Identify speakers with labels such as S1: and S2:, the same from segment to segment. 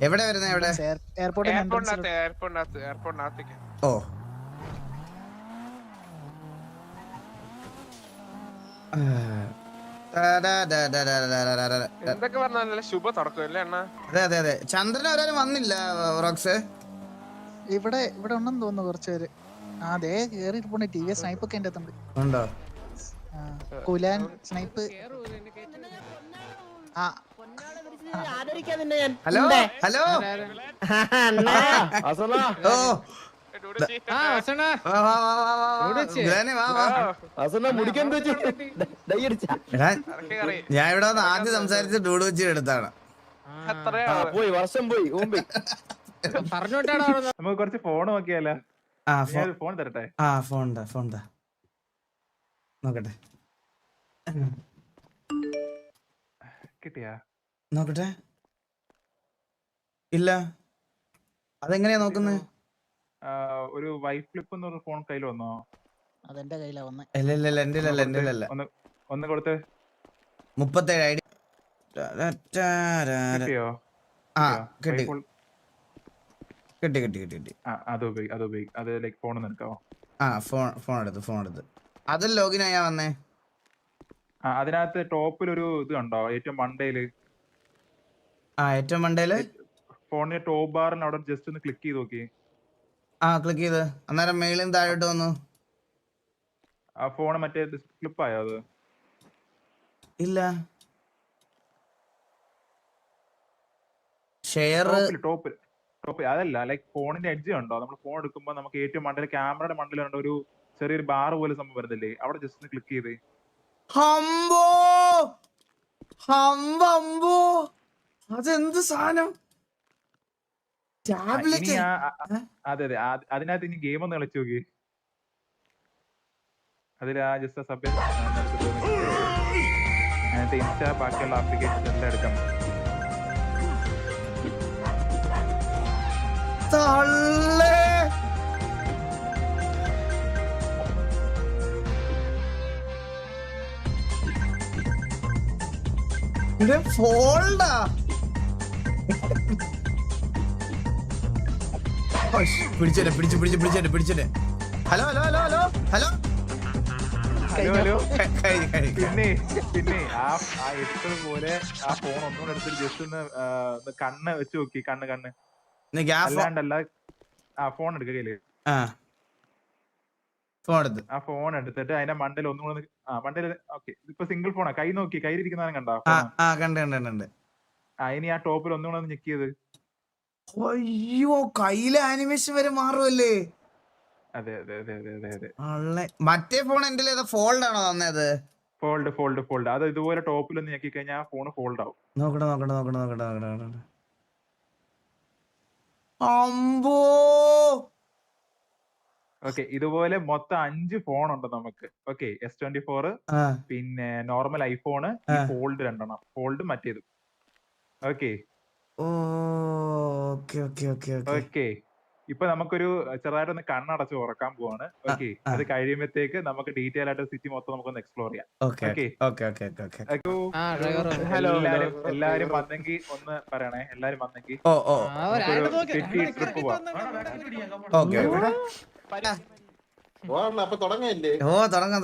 S1: എവിടെ വരുന്നത്? എവിടെ?
S2: എയർപോർട്ടിനകത്ത്.
S1: ഓ
S2: എന്തൊക്കെ പറഞ്ഞാലേ ശുഭ തുടക്കമല്ലേ അണ്ണാ?
S1: അതെ. ചന്ദ്രൻ ഒരാരും വന്നില്ല റോക്സ്.
S3: ഇവിടെ ഉണ്ടെന്ന് തോന്നുന്നു കുറച്ചുപേര്. അതെ കേറിയിരിപ്പുണ്ട്. ടി വി സ്നൈപ്പ് ഒക്കെ ഉണ്ട്.
S1: ഉണ്ടോ?
S3: കുലാൻ സ്നൈപ്പ്.
S1: Hello hello. ഞാൻ ഇവിടെ വന്ന് ആദ്യം സംസാരിച്ച് ഡൂഡ് വെച്ച് എടുത്താണ്.
S4: നമുക്ക് കുറച്ച് ഫോൺ നോക്കിയാലോ? ഫോൺ തരട്ടെ.
S1: ഫോൺ നോക്കട്ടെ.
S4: കിട്ടിയാ?
S1: നോക്കട്ടെ. ഇല്ല. അതെങ്ങനെയാ നോക്കുന്നത്?
S4: ഒരു വൈ ഫ്ലിപ്പ് എന്ന് പറഞ്ഞ ഫോൺ കയ്യിൽ വന്നോ?
S3: അതെന്റെ കയ്യിലാ വന്നേ.
S1: ഇല്ല എന്റെ
S4: ഒന്ന് കൊടുത്ത്.
S1: 37 ഐഡി
S4: കിട്ടിയോ?
S1: കിട്ടി.
S4: അത് ലൈക്ക് ഫോൺ എടുക്കാവോ?
S1: ഫോൺ എടുത്ത് അതിൽ ലോഗിൻ ആയാ വന്നേ.
S4: അതിനകത്ത് ടോപ്പിൽ ഒരു ഇത് കണ്ടോ? ഏറ്റവും മണ്ടയില് ഫോണിന്റെ ടോപ്പ് ബാറിന് അവിടെ ജസ്റ്റ് ഒന്ന് ക്ലിക്ക് ചെയ്ത് നോക്കി.
S1: ക്ലിക്ക് ചെയ്ത് അന്നേരം മെയിലും താഴോട്ട് വന്നു.
S4: ആ ഫോൺ മറ്റേ ഫ്ലിപ്പ് ആയോ? അത്
S1: ഇല്ല. ഷെയർ
S4: ടോപ്പ് അതല്ല, ലൈക്ക് ഫോണിന്റെ എഡ്ജ് കണ്ടോ? നമ്മൾ ഫോൺ എടുക്കുമ്പോ നമുക്ക് ഏറ്റവും മണ്ടയിൽ ക്യാമറയുടെ മണ്ടയിലുണ്ട് ഒരു ചെറിയൊരു ബാർ പോലെ സംഭവം വരുന്നില്ലേ? അവിടെ ജസ്റ്റ് ഒന്ന് ക്ലിക്ക് ചെയ്ത്.
S1: അതെന്ത് സാധനം?
S4: അതെ അതിനകത്ത് ഇനി ഗെയിം ഒന്ന് കളിച്ചു നോക്കി. അതിൽ ജസ്റ്റ് സബ് അതിനകത്ത് ഇൻസ്റ്റാ ബാക്കിയുള്ള ആപ്ലിക്കേഷൻ എല്ലാം എടുക്കാം.
S1: ഫോൾഡാ പിടിച്ചേ. ഹലോ
S4: പിന്നെ ആ എടുത്തത് പോലെ ആ ഫോൺ ഒന്നുകൂടെ എടുത്തിട്ട് ജസ്റ്റ് ഒന്ന് കണ്ണ് വെച്ച് നോക്കി. കണ്ണ് അല്ലാണ്ടല്ല. ആ ഫോൺ എടുക്ക കയ്യില്. ആ ഫോൺ എടുത്തിട്ട് അതിന്റെ മണ്ടയിൽ ഒന്നുകൂടെ മണ്ടയിൽ. ഓക്കെ, ഇപ്പൊ സിംഗിൾ ഫോണാ. കൈ നോക്കി, കയ്യിലിരിക്കുന്ന കണ്ടോ?
S1: കണ്ട്.
S4: ഇനി ആ ടോപ്പിൽ ഒന്നുകൂടെ ഒന്ന് ഞെക്ക് ചെയ്ത്.
S1: അയ്യോ, കയ്യിലെ ആനിമേഷൻ വരെ മാറുമല്ലേ?
S4: അതെ.
S1: മറ്റേ ഫോൺ എന്റെ ഫോൾഡ് ആണോ തന്നത്?
S4: ഫോൾഡ് അത് ഇതുപോലെ ടോപ്പിൽ ഒന്ന് ഞെക്കി കഴിഞ്ഞാൽ ആ ഫോൺ ഫോൾഡ് ആവും.
S1: നോക്കട്ടെ. അമ്പോ.
S4: ഓക്കെ, ഇതുപോലെ മൊത്തം 5 ഫോൺ ഉണ്ട് നമുക്ക്. ഓക്കെ, S24, പിന്നെ നോർമൽ ഐഫോണ്, ഫോൾഡ് 2 ഫോൾഡ് മറ്റേതും. ഓക്കെ. ഇപ്പൊ നമുക്കൊരു ചെറുതായിട്ടൊന്ന് കണ്ണടച്ച് ഉറക്കാൻ പോവാണ്. ഓക്കെ, അത് കഴിയുമ്പോഴത്തേക്ക് നമുക്ക് ഡീറ്റെയിൽ ആയിട്ട് സിറ്റി മൊത്തം നമുക്കൊന്ന് എക്സ്പ്ലോർ ചെയ്യാം. എല്ലാരും വന്നെങ്കിൽ ഒന്ന് പറയണേ. എല്ലാരും വന്നെങ്കിൽ സിറ്റി ട്രിപ്പ് പോവാം.
S1: തുടങ്ങാം.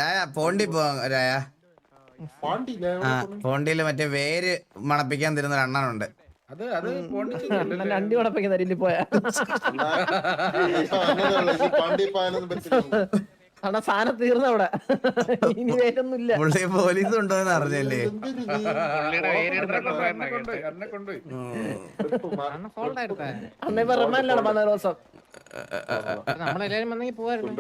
S1: രായ പോണ്ടി പോവാം. രായ പോണ്ടിയില് മറ്റേ വേര് മണപ്പിക്കാൻ തരുന്ന ഒരു അണ്ണനുണ്ട്.
S5: അണ്ടി മണപ്പിക്കുന്ന രീതിയിൽ പോയാ സാധനം തീർന്ന അവിടെ. ഇനി വേറൊന്നുമില്ല.
S1: പുള്ളി പോലീസ് ഉണ്ടോന്ന് അറിഞ്ഞല്ലേ?
S5: അന്ന് ഇപ്പൊ റിമാൻഡിലാണ് 15 ദിവസം. നമ്മളെല്ലാരും വന്നെങ്കിൽ പോവായിരുന്നു.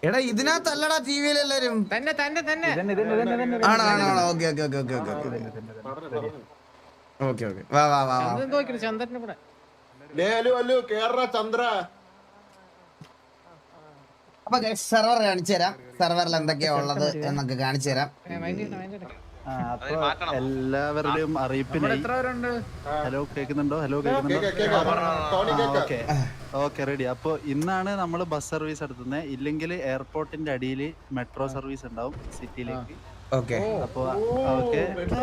S1: എടാ ഇതിനകത്തല്ലടാ ടിവിയിലെല്ലാരും. ആണോ? ഓക്കെ. വാ.
S5: ചന്ദ്രനെ കൂടെ
S1: അപ്പൊ സെർവർ കാണിച്ചു തരാം. സെർവറിൽ എന്തൊക്കെയാ ഉള്ളത് എന്നൊക്കെ കാണിച്ചു തരാം.
S6: എല്ലാവരുടെയും അറിയിപ്പിനായി. ഹലോ കേൾക്കുന്നുണ്ടോ? Okay ready. അപ്പോൾ ഇന്നാണ് നമ്മൾ ബസ് സർവീസ് നടത്തുന്നത്. ഇല്ലെങ്കിൽ എയർപോർട്ടിന്റെ അടിയിൽ മെട്രോ സർവീസ് ഉണ്ടാവും സിറ്റിയിലേക്ക്.
S1: ഓക്കെ.
S6: അപ്പൊ അവർക്ക്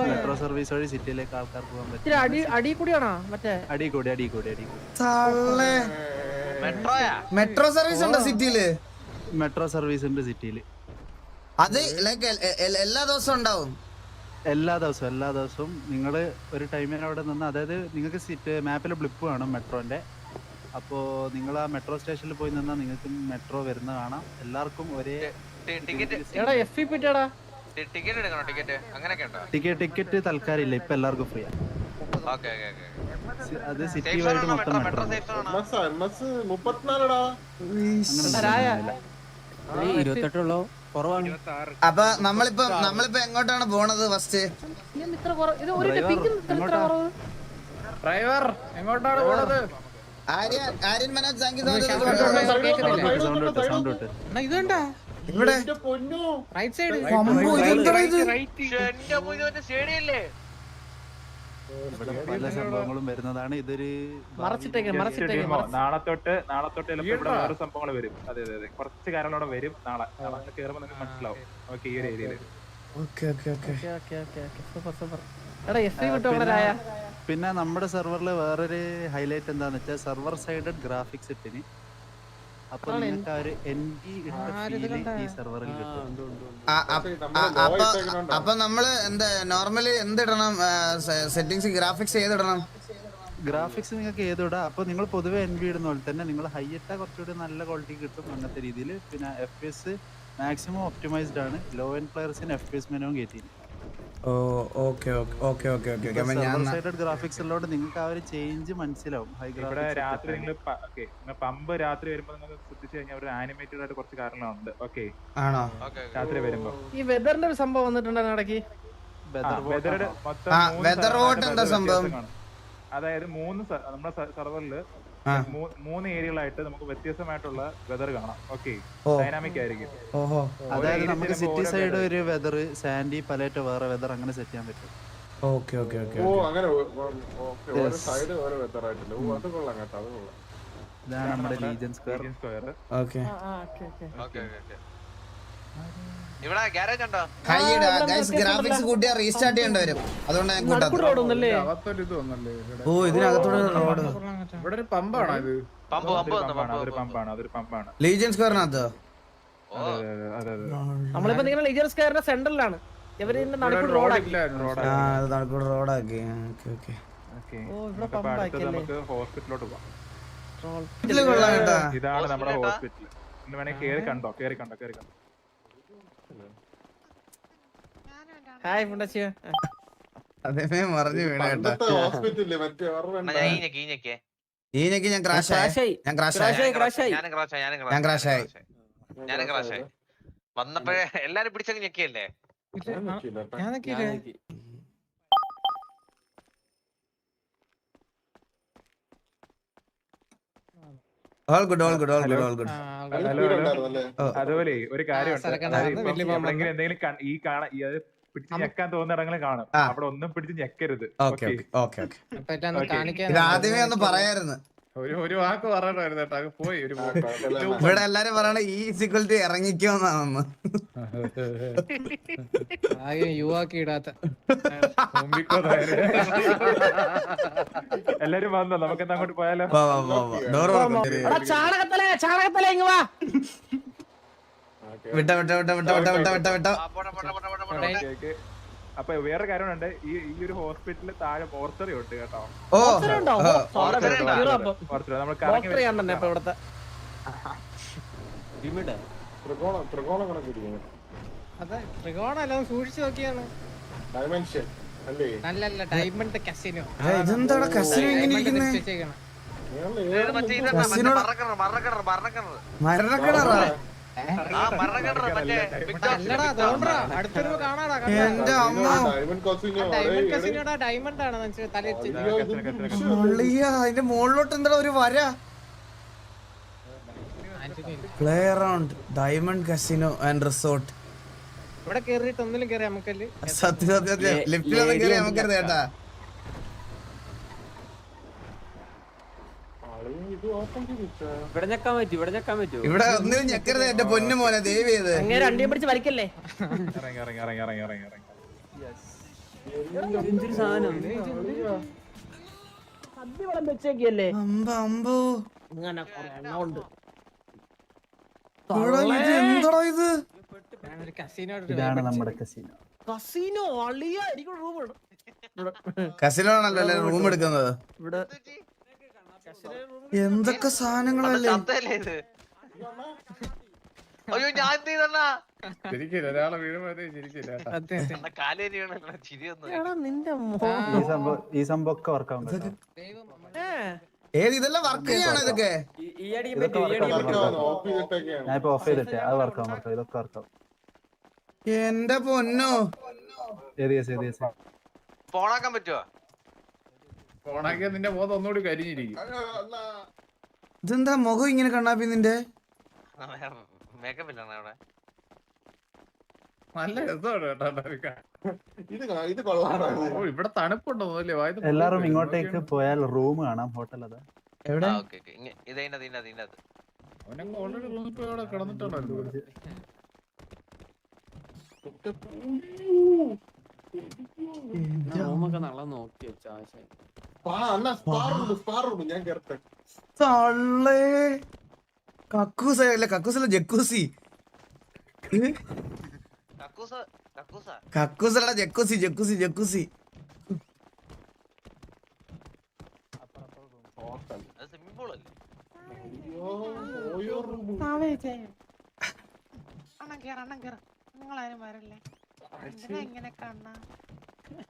S6: മെട്രോ സർവീസ് വഴി സിറ്റിയിലേക്ക് ആൾക്കാർ പോകാൻ പറ്റും.
S5: ഇത്തിരി അടി കൂടിയാണോ മറ്റേ
S6: അടികൂടി
S1: മെട്രോ സർവീസ് ഉണ്ടോ സിറ്റിയില്?
S6: മെട്രോ സർവീസ് ഉണ്ട് സിറ്റിയിൽ.
S1: അത് ലൈക്ക് എല്ലാ ദിവസവും ഉണ്ടാവും?
S6: എല്ലാ ദിവസവും നിങ്ങൾ ഒരു ടൈമിന് അവിടെ നിന്ന്, അതായത് നിങ്ങൾക്ക് മാപ്പിൽ ബ്ലിപ്പ് കാണും മെട്രോന്റെ. അപ്പോൾ നിങ്ങൾ ആ മെട്രോ സ്റ്റേഷനിൽ പോയി നിന്നാൽ നിങ്ങൾക്ക് മെട്രോ വരുന്ന കാണാം. എല്ലാവർക്കും ഒരേ ടിക്കറ്റ് തൽക്കാലം ഇല്ല, ഇപ്പൊ എല്ലാവർക്കും ഫ്രീ ആണ്. അത് സിറ്റി വൈഡ് മൊത്തം മെട്രോ.
S1: അപ്പൊ നമ്മളിപ്പോ എങ്ങോട്ടാണ് പോണത് ഫസ്റ്റ്?
S7: ഡ്രൈവർ എങ്ങോട്ടാണ് പോണത്?
S1: Aryan Manoj thank you
S6: sound വിട്ട്
S7: ഇതുണ്ടാ
S1: ഇവിടെ
S7: റൈറ്റ് സൈഡ്
S6: ഇവിടെ പല സംഭവങ്ങളും വരുന്നതാണ്. ഇതൊരു
S4: നാളെ തൊട്ട് ചിലപ്പോ ഇവിടെ വേറെ സംഭവങ്ങൾ വരും. അതെ കുറച്ച് കാര്യങ്ങളോടെ വരും. നാളെ കേറുമ്പോ നിങ്ങൾക്ക് മനസ്സിലാവും. ഓക്കെ, ഈ ഒരു ഏരിയയില്.
S6: പിന്നെ നമ്മുടെ സെർവറിൽ വേറൊരു ഹൈലൈറ്റ് എന്താന്ന് വെച്ചാൽ സെർവർ സൈഡഡ് ഗ്രാഫിക്സ് ഇട്ടിന്. അപ്പൊ നിങ്ങൾക്ക് ആ ഒരു ND ഇട്ട ഫീല് ഈ സെർവറിൽ കിട്ടും.
S1: അപ്പൊ നമ്മള് എന്താ നോർമലി എന്തിടണം സെറ്റിംഗ്സ്? ഗ്രാഫിക്സ് ഏതിടണം?
S6: ഗ്രാഫിക്സ് നിങ്ങൾക്ക് ഏതിടാം. അപ്പൊ നിങ്ങൾ പൊതുവെ NV ഇടുന്ന പോലെ തന്നെ നിങ്ങൾ ഹൈ ഇട്ടാ കുറച്ചുകൂടി നല്ല ക്വാളിറ്റി കിട്ടും അങ്ങനത്തെ രീതിയിൽ. പിന്നെ FPS മാക്സിമം ഒപ്റ്റിമൈസ്ഡ് ആണ്. ലോ എൻഡ് പ്ലെയേഴ്സിന് FPS മെനുവും കയറ്റി. ഗ്രാഫിക്സ് ഉള്ളതുകൊണ്ട് നിങ്ങൾക്ക് ആ ഒരു ചേഞ്ച് മനസ്സിലാവും.
S4: ഇവിടെ രാത്രി നിങ്ങൾ പമ്പ് രാത്രി വരുമ്പോ നിങ്ങൾ ശ്രദ്ധിച്ചു കഴിഞ്ഞാൽ ഒരു ആനിമേറ്റഡ് ആയിട്ട് കുറച്ച് കാര്യങ്ങളുണ്ട്. ഓക്കെ
S1: ആണോ?
S4: രാത്രി വരുമ്പോ
S5: ഈ വെതറിന്റെ ഒരു സംഭവം വന്നിട്ടുണ്ടായിരുന്നു ഇടയ്ക്ക്.
S1: വെതർ വോട്ട് എന്താ സംഭവം?
S4: അതായത് നമ്മുടെ സെർവറില് 3 ഏരിയകളായിട്ട് നമുക്ക് വ്യത്യസ്തമായിട്ടുള്ള വെതർ കാണാം. ഓക്കെ, ഡൈനാമിക് ആയിരിക്കും.
S6: അതായത് നമുക്ക് സിറ്റി സൈഡ് ഒരു വെതർ, സാൻഡി പലേറ്റോ വേറെ വെതർ, അങ്ങനെ സെറ്റ് ചെയ്യാൻ പറ്റും. ഇതാണ് നമ്മുടെ ലീജൻ സ്ക്വയർ.
S1: ഗ്രാഫിക്സ് കൂട്ടിയാ റീസ്റ്റാർട്ട് ചെയ്യേണ്ടി വരും. അതുകൊണ്ട് ഞാൻ കൂട്ടാത്തത്. ഓ, ഇതിനകത്തോടെ റോഡ്.
S7: ഇവിടെ ഒരു പമ്പാണോ ഇത്?
S4: അതൊരു പമ്പാണ്.
S1: ലീജിയൻ സ്ക്വയറിനകത്ത്
S5: നമ്മളിപ്പോ നിങ്ങളുടെ ലീജർ സ്ക്വയറിന്റെ സെന്ററിലാണ്. ഇവര് നടക്കൂടെ റോഡാക്കി.
S1: നടക്കൂടെ റോഡാക്കി.
S4: നമുക്ക് ഹോസ്പിറ്റലിലോട്ട് പോവാം. ഇതാണ് നമ്മുടെ ഹോസ്പിറ്റൽ. ഇന്ന് വേണേ കേറി കണ്ടോ.
S5: ഹായ് മുണ്ടച്ചിയ.
S1: അതേ മറിഞ്ഞു വീണ കേട്ടാ. ഈനക്ക് ഞാൻ ക്രാഷായി.
S2: വന്നപ്പോഴേ എല്ലാരും പിടിച്ചങ്ങ് ഞെക്കിയല്ലേ?
S4: അതുപോലെ ഒരു കാര്യമുണ്ട്. എന്തെങ്കിലും ഈ കാണാൻ പിടിച്ച് ഞെക്കാൻ തോന്നുന്നിടങ്ങളും കാണും. അവിടെ ഒന്നും പിടിച്ച് ഞെക്കരുത്.
S1: ആദ്യമേ ഒന്ന് പറയായിരുന്നു.
S7: ഒരു വാക്ക് പറയണമായിരുന്നു കേട്ടോ. അത് പോയി ഒരു
S1: ഇവിടെ എല്ലാരും പറയണ ഈ സിക്വലിറ്റി ഇറങ്ങിക്കോന്നാണെന്ന്.
S7: യുവാക്കി ഇടാത്ത
S4: എല്ലാരും വന്നോ? നമുക്ക് എന്താ അങ്ങോട്ട് പോയാലോ?
S5: ചാണകത്തല ഇങ്ങ് വാ.
S1: വിട്ടോ.
S4: അപ്പൊ വേറെ കാര്യമുണ്ട്. ഈ ഒരു ഹോസ്പിറ്റലിൽ താഴെ മോർച്ചറി ഉണ്ട് കേട്ടോ. നമ്മൾ കറങ്ങി
S7: ത്രികോണല്ല, സൂക്ഷിച്ചു നോക്കിയാണ്. നല്ലല്ല, ഡയമണ്ട് കസിനോ.
S1: ഇതെന്താ കസിനോ ഇങ്ങനെ ഇരിക്കുന്നേ? മരണക്കിണറാ? എന്റെ അമ്മ,
S7: ഡയമണ്ട് ആണ്
S1: അതിന്റെ മുകളിലോട്ട് എന്താ ഒരു വര? Play around diamond casino and resort.
S7: ഇവിടെ കേറിയിട്ട് ഒന്നിലും കേറി നമുക്കല്ലേ.
S1: സത്യം ലിഫ്റ്റിലൊന്നും കേറി നമുക്കരുത് കേട്ടാ.
S5: ഇവിടെ ഞെക്കാൻ പറ്റും, ഇവിടെ ഞെക്കാൻ പറ്റും.
S1: ഇവിടെ ഒന്നിനും ഞെക്കരുത് എന്റെ പൊന്നു മോനെ ദയവ് ചെയ്ത്.
S5: അങ്ങനെ രണ്ടിയും പിടിച്ച് വലിക്കല്ലേ.
S4: ഇറങ്ങി ഇറങ്ങി ഇറങ്ങി ഇറങ്ങി ഇറങ്ങി ഇറങ്ങി
S5: എന്തൊരു സാധനം. സദ്യ വളം വെച്ചേക്കല്ലേ.
S1: അമ്പോ
S5: ഇങ്ങനെ കുറെ എണ്ണം ഉണ്ട്.
S1: എന്താടാ ഇത്?
S7: ഞാനൊരു കസീനോ
S6: ഇതാണ് നമ്മുടെ കസീനോ.
S5: കസീനോ അളിയ. എനിക്ക് റൂം വേണം
S1: കസിലാണല്ലോ അല്ലേ റൂം എടുക്കുന്നത്.
S5: ഇവിടെ.
S1: എന്തൊക്കെ സാധനങ്ങളല്ലേ.
S2: ചത്തല്ലേ ഇത്? അയ്യോ ഞാൻ എന്ത് ചെയ്തണ്ണാ?
S4: ശരിക്കില്ല ഒരാളെ വീഴുമ്പോഴത്തേ ശരിക്കില്ല.
S2: അണ്ണാ കാലേരി വീണല്ലോ, ചിരി വന്നു.
S5: എടാ നിന്റെ
S6: ഈ സംഭവം ഒക്കെ വർക്കാവും കേട്ടോ.
S1: ഏത് ഇതെല്ലാം വർക്ക് ചെയ്യണോ ഇതൊക്കെ?
S5: ഈ അടിയും പറ്റും, ഈ അടിയും പറ്റും.
S6: ഞാൻ ഇപ്പൊ ഓഫ് ചെയ്തിട്ടേ അത് വർക്കാവും ഇതൊക്കെ വർക്കാവും.
S1: എന്റെ പൊന്നോ.
S2: ഫോണാക്കാൻ പറ്റുമോ?
S4: ഫോണാക്കിയാ നിന്റെ മുഖത്ത് ഒന്നുകൂടി കരിഞ്ഞിരിക്കും.
S1: ഇതെന്താ മുഖം ഇങ്ങനെ കണ്ണാപ്പി നിന്റെ?
S2: മേക്കപ്പ് ഇല്ലാണോ അവിടെ?
S4: നല്ല രസമാണ് കേട്ടോ. ഓ ഇവിടെ തണുപ്പുണ്ടോ?
S6: എല്ലാരും ഇങ്ങോട്ടേക്ക് പോയാൽ റൂം കാണാം, ഹോട്ടൽ അതാ.
S1: എവിടെ?
S2: ഇതിനകത്ത്
S4: അവനങ്ങ് ഓൾറെഡി റൂമിൽ പോയി അവിടെ കിടന്നിട്ടുണ്ടല്ലോ.
S5: റൂമൊക്കെ നല്ല നോക്കി വെച്ചാ
S1: തള്ളേ. കക്കൂസല്ല, കക്കൂസല്ല ജക്കൂസി. കക്കൂസല്ല jacuzzi, jacuzzi jacuzzi.
S2: Swimming pool അല്ലേ?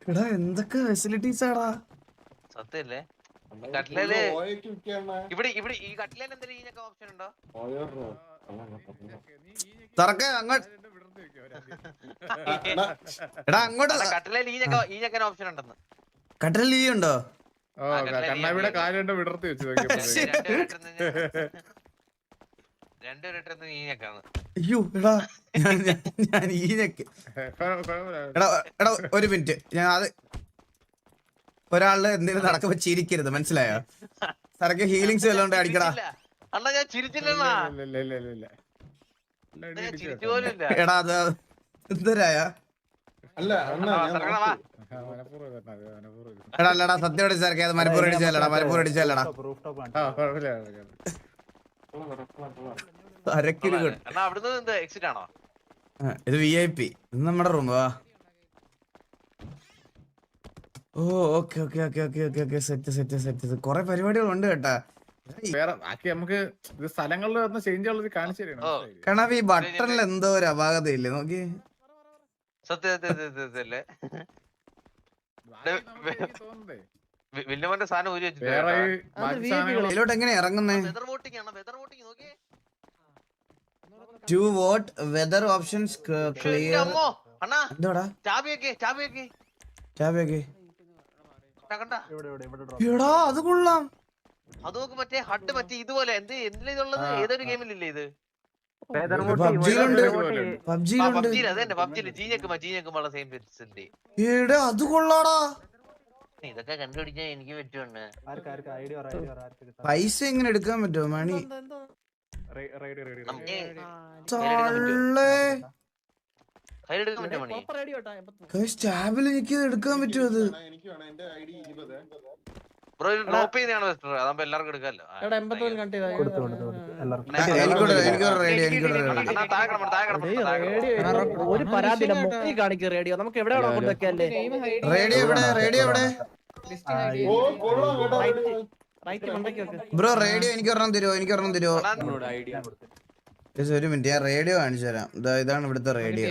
S1: എടാ എന്തൊക്കെ ഫെസിലിറ്റീസ് ആടാ.
S2: സത്യല്ലേ? കട്ട്ലേല് ഇവിടെ ഇവിടെ ഈ കട്ട്ലേല് എന്തെങ്കിലും ഈനൊക്കെ ഓപ്ഷൻ ഉണ്ടോ?
S1: തറക്ക അങ്ങോട്ട്. എടാ അങ്ങോട്ട്.
S2: കട്ട്ലേല് ഈനൊക്കെ ഓപ്ഷൻ ഉണ്ടെന്ന്.
S1: കട്ടലിൽ ഈ ഉണ്ടോ?
S4: ഓ കണ്ണാവിടെ കാലുകൊണ്ട് വിടർത്തി വെച്ച്
S2: രണ്ടുപേരുടെ ഈനൊക്കെയാണ്.
S1: അയ്യോ എടാ ഞാൻ ഈനക്ക്. എടാ എടാ ഒരു മിനിറ്റ്, ഞാൻ അത് ഒരാള് എന്തെങ്കിലും നടക്കുമ്പോ ചിരിക്കരുത്, മനസ്സിലായോ? തറക്ക് ഹീലിങ്സ് വല്ലോണ്ട് അടിക്കടാ.
S2: അണ്ണാ ഞാൻ ചിരിച്ചില്ലണ്ണാ.
S1: എടാ അത് എന്തരായ? എടാ അല്ലടാ സത്യം അടിച്ചേർക്കെ, അത് മലപ്പൂർ അടിച്ചല്ലടാ, മലപ്പൂർ അടിച്ചല്ലടാ.
S2: എക്സിറ്റ് ആണോ
S1: ഇത്? VIP. ഇത് നമ്മുടെ റൂം. വാ. ഓ okay okay okay okay okay okay set set set. കൊറേ പരിപാടികളുണ്ട് കേട്ടാ.
S4: വേറെ ബാക്കി നമുക്ക് ഇത് സ്ഥലങ്ങളിൽ വന്ന് ചേഞ്ച് ഉള്ളത് കാണിച്ചു തരണം.
S1: കാരണം ഈ ബട്ടണിൽ എന്തോ ഒരു അപാകതയില്ലേ നോക്കി.
S2: സത്യല്ലേ? വില്ലുമന്റെ സാധനം ഊരി
S1: ഇതിലോട്ട് എങ്ങനെ ഇറങ്ങുന്നേ?
S2: വെതർ വോട്ടിംഗ് ആണ്, വെതർ വോട്ടിംഗ് നോക്കിയേ.
S1: 2 watt weather options clear.
S2: അണ്ണാ
S1: എന്തോടാ
S2: ചാബിയൊക്കെ കണ്ടാ?
S1: എടാ അത് കൊള്ളാം.
S2: അത് നോക്ക്, മറ്റേ ഹഡ് മറ്റേ ഇതുപോലെ എന്തിലുള്ളത് ഏതൊരു ഗെയിമിലില്ലേ ഇത്?
S1: പബ്ജിയിലുണ്ട്.
S2: പബ്ജിയിൽ അതന്നെ, പബ്ജിയില് ജീനക്കുമുള്ള സെയിം ഫെസിലിറ്റി.
S1: എടാ അത് കൊള്ളാടാ.
S2: ഇതൊക്കെ കണ്ടുപിടിക്കാൻ എനിക്ക് പറ്റുമെന്ന്.
S1: പൈസ എങ്ങനെ എടുക്കാൻ പറ്റുമോ മണി?
S2: കയ്യിലെടുക്കാൻ പറ്റുമോ മണി?
S1: സ്റ്റാബിൽ എനിക്ക് എടുക്കാൻ പറ്റുമോ? അത്
S2: ബ്രോ ഡ്രോപ്പ് ചെയ്യുന്നതാണ് ബെറ്റർ, അതാകുമ്പോ എല്ലാവർക്കും എടുക്കാമല്ലോ.
S5: ഒരു പരാതി കാണിക്കും റേഡിയോ. നമുക്ക് എവിടെ കൊണ്ടുവെക്കല്ലേ?
S1: റേഡിയോ എവിടെ? റേഡിയോ എവിടെ ബ്രോ? റേഡിയോ എനിക്ക് ഒരെണ്ണം തരുമോ? എനിക്ക് ഒരെണ്ണം തരുമോ? ഒരു മിനിറ്റ്, ഞാൻ റേഡിയോ കാണിച്ചു തരാം. ഇതാണ് ഇവിടുത്തെ റേഡിയോ.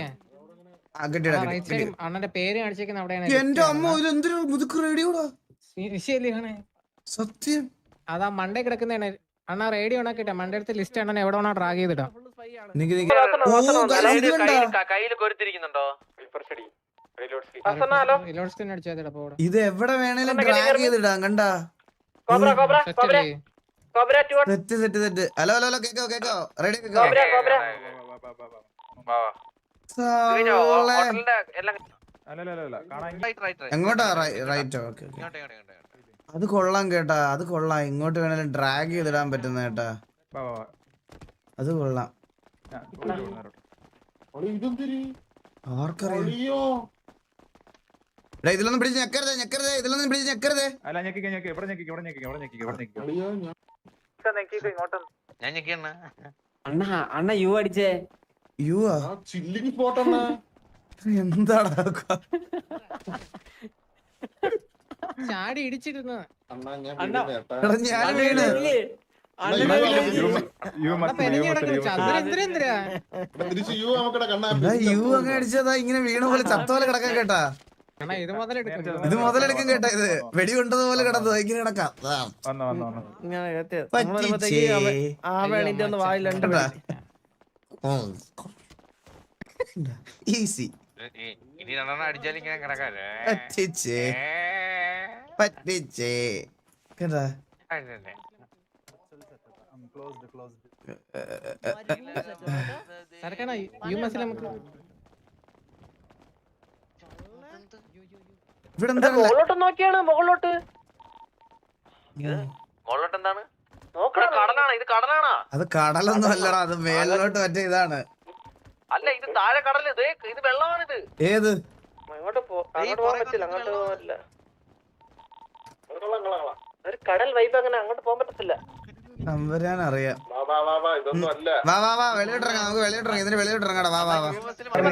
S7: അണ്ണന്റെ പേര് കാണിച്ചേക്കുന്ന അവിടെയാണ്.
S1: എന്റെ അമ്മ ഇത് എന്തൊരു മുതുക്ക് റേഡിയോടാ. സത്യം
S7: അതാ മണ്ടേ കിടക്കുന്നതാണ്. അണ്ണാ റേഡിയോ ഓണാക്കിട്ടെ മണ്ടേ അടുത്ത ലിസ്റ്റ് അണ്ണൻ എവിടെ വേണോ ഡ്രാഗ് ചെയ്തിടാം.
S1: ഇത് എവിടെ വേണേലും ഡ്രാഗ് ചെയ്തിടാം. കണ്ടാ? Set set set. Hello hello hello, കേക്കോ കേക്കോ? റെഡി കേക്കോ? എങ്ങോട്ടാ? റൈറ്റ്. ഓക്കെ. അത് കൊള്ളാം കേട്ടാ, അത് കൊള്ളാം. ഇങ്ങോട്ട് വേണേലും ഡ്രാഗ് ചെയ്തിടാൻ പറ്റുന്ന കേട്ടാ,
S4: വാ, വാ, വാ.
S1: അത് കൊള്ളാം.
S4: ആ, ഇവിടെ വന്നോ.
S1: ആർക്കറിയാം? എടാ ഇതിലൊന്നും പിടിച്ച് ഞെക്കരുതേ, ഞെക്കരുതേ, ഇതിലൊന്നും പിടിച്ച് ഞെക്കരുതേ.
S4: അല്ല ഞെക്കിക്കോ, ഞെക്കി ഇവിടെ ഞെക്കിക്കോ, ഇവിടെ ഞെക്കിക്കോ, ഇവിടെ ഞെക്കിക്കോ, ഇവിടെ ഞെക്കിക്കോ.
S2: ഞാൻ ഞെക്കിയണ്ണ.
S5: അണ്ണ യു അടിച്ചേ.
S1: യുവാ എന്താടാ
S7: ചാടി ഇടിച്ചിരുന്നു.
S1: എടാ ഞാൻ വീണ്.
S4: You must be, you must be.
S1: എടാ യു അങ്ങ് അടിച്ചതാ, ഇങ്ങനെ വീണ പോലെ ചത്ത പോലെ കിടക്കാൻ കേട്ടാ.
S7: അണ്ണാ ഇത് മുതലെടുക്കും.
S1: ഇത് മുതലെടുക്കും കേട്ടാ, ഇത് വെടി കൊണ്ടതുപോലെ കിടന്നു ഇങ്ങനെ കിടക്കാം.
S4: വന്നോ, വന്നോ, വന്നോ.
S1: ഈസി
S2: ഇനി 2 അടിച്ചാലും ഇങ്ങനെ കിടക്കാല്ലേ.
S1: പറ്റിച്ചേ, പറ്റിച്ചേ കേട്ടാ.
S7: സരക്കണ യു മസിൽ നമുക്ക്
S1: ഇവിടെ എന്താ
S5: നോക്കിയാണ് മുകളിലോട്ട്.
S2: മുകളിലോട്ട് എന്താണ്? കടലാണ്, ഇത് കടലാണോ?
S1: അത് കടലൊന്നും അല്ലടാ, അത് മേലോട്ട് മറ്റേ ഇതാണ്.
S2: അല്ല ഇത് താഴെ കടല്, ഇത് വെള്ളമാണിത്.
S1: ഏത്
S5: അങ്ങോട്ട് പോകാൻ പറ്റില്ല, അങ്ങോട്ട് പോകാൻ പറ്റില്ല. ഒരു കടൽ വൈബ്, അങ്ങനെ അങ്ങോട്ട് പോകാൻ പറ്റത്തില്ല.
S1: നമ്പരാൻ അറിയാം. വാ വാ വാ, വെളിയോട്ടിറങ്ങാം, നമുക്ക് വെളിയോട്ടിറങ്ങാം, ഇതിന് വെളിയോട്ടിറങ്ങാടാ. വാ വാ വാ.